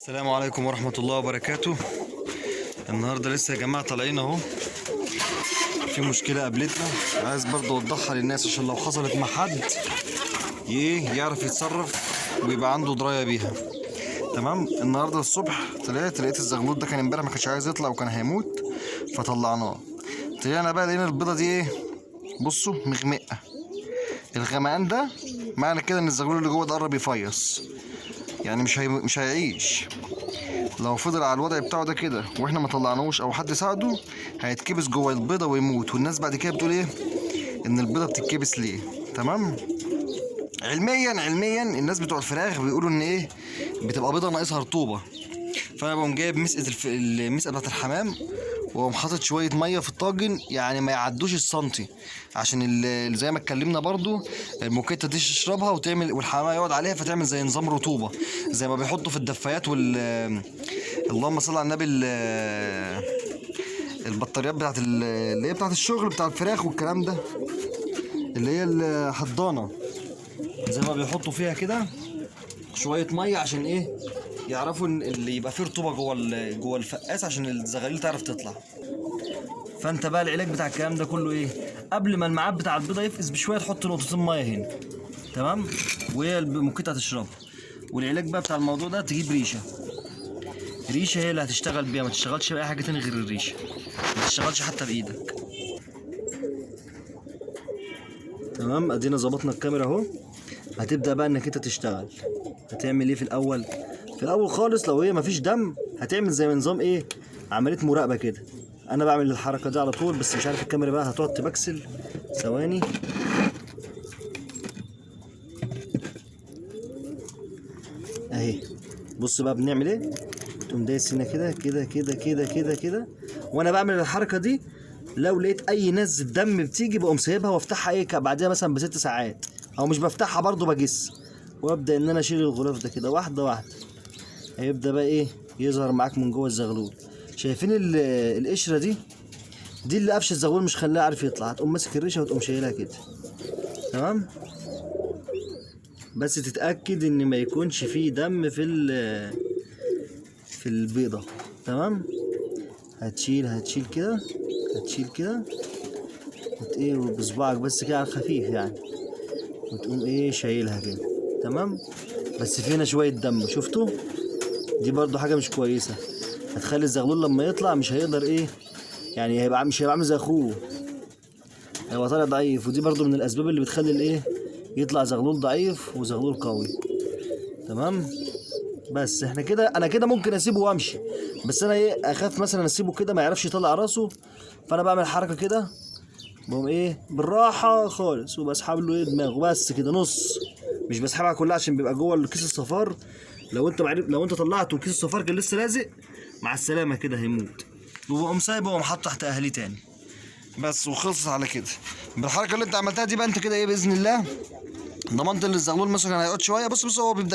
السلام عليكم ورحمة الله وبركاته. النهاردة لسه يا جماعة طالعين اهو. في مشكلة قابلتنا، عايز برضه اوضحها للناس عشان لو حصلت مع حد يعرف يتصرف ويبقى عنده دراية بيها. تمام. النهاردة الصبح لقيت الزغلول ده كان امبارح ما كانش عايز يطلع وكان هيموت، فطلعناه. طلعنا بقى لقينا البيضة دي بصوا مغمقة. الغمقان ده معنى كده ان الزغلول اللي جوه ده قرب يفيص، يعني مش هيعيش. لو فضل على الوضع بتاعه ده كده واحنا ما طلعناهوش او حد ساعده هيتكبس جوه البيضه ويموت. والناس بعد كده بتقول ان البيضه بتتكبس ليه. تمام. علميا الناس بتوع الفراخ بيقولوا ان بتبقى بيضه ناقصها رطوبه. فانا بقوم جايب المسقه بتاعت الحمام واقوم حاطط شويه ميه في الطاجن، يعني ما يعدوش السنتي، عشان زي ما اتكلمنا برضو الموكيته دي تشربها وتعمل والحمام يقعد عليها فتعمل زي نظام رطوبه، زي ما بيحطوا في الدفايات اللهم صل على النبي البطاريات بتاعت اللي هي بتاعت الشغل بتاع الفراخ والكلام ده، اللي هي الحضانه، زي ما بيحطوا فيها كده شويه ميه عشان يعرفوا ان اللي يبقى فيه رطوبه جوه الفقاس عشان الزغاليل تعرف تطلع. فانت بقى العلاج بتاع الكلام ده كله قبل ما الميعاد بتاع البيضه يفقس بشويه تحط نقطتين ميه هنا. تمام. وهي الموكيته هتشربها. والعلاج بقى بتاع الموضوع ده تجيب ريشه هي اللي هتشتغل بيها، ما تشتغلش باي حاجه تاني غير الريشه، ما تشتغلش حتى بايدك. تمام. ادينا ظبطنا الكاميرا اهو. هتبدا بقى انك انت تشتغل. هتعمل ايه في الاول؟ في الاول خالص لو مفيش دم هتعمل زي نظام عمليه مراقبه كده. انا بعمل الحركه دي على طول، بس مش عارف الكاميرا بقى هتقعد تبكسل. ثواني. اهي. بص بقى بنعمل ايه. تقوم دايس هنا كده كده كده كده كده كده، وانا بعمل الحركه دي. لو لقيت اي نزله دم بتيجي بقوم سايبها وافتحها بعدها مثلا ب6 ساعات، او مش بفتحها برضو بجس، وابدا ان انا اشيل الغلاف ده كده واحده واحده. هيبدا بقى يظهر معاك من جوه الزغلول. شايفين القشره دي اللي قفش الزغلول مش خلاه عارف يطلع. هتقوم ماسك الريشه وتقوم شايلها كده. تمام. بس تتاكد ان ما يكونش فيه دم في البيضه. تمام. هتشيل كده بصباعك بس كده على الخفيف يعني، وتقوم شايلها كده. تمام. بس في هنا شويه دم، شفتوا؟ دي برضو حاجه مش كويسه، هتخلي الزغلول لما يطلع مش هيقدر يعني مش هيبقى عامل زي اخوه، هيبقى طالع ضعيف. ودي برضو من الاسباب اللي بتخلي يطلع زغلول ضعيف وزغلول قوي. تمام. بس انا كده ممكن اسيبه وامشي، بس انا اخاف مثلا اسيبه كده ما يعرفش يطلع راسه. فانا بعمل حركه كده، بقوم بالراحه خالص وبسحب له دماغه بس كده نص، مش بسحبها كلها عشان بيبقى جوه الكيس الصفار. لو انت طلعته وكيس الصفار كان لسه لازق، مع السلامه كده هيموت. وبقوم سايبه وقوم حاطه تحت اهليه تاني بس، وخلصت على كده. بالحركه اللي انت عملتها دي بقى انت كده باذن الله ضمنت ان الزغلول مثلا هيقعد شويه. بص هو بيبدا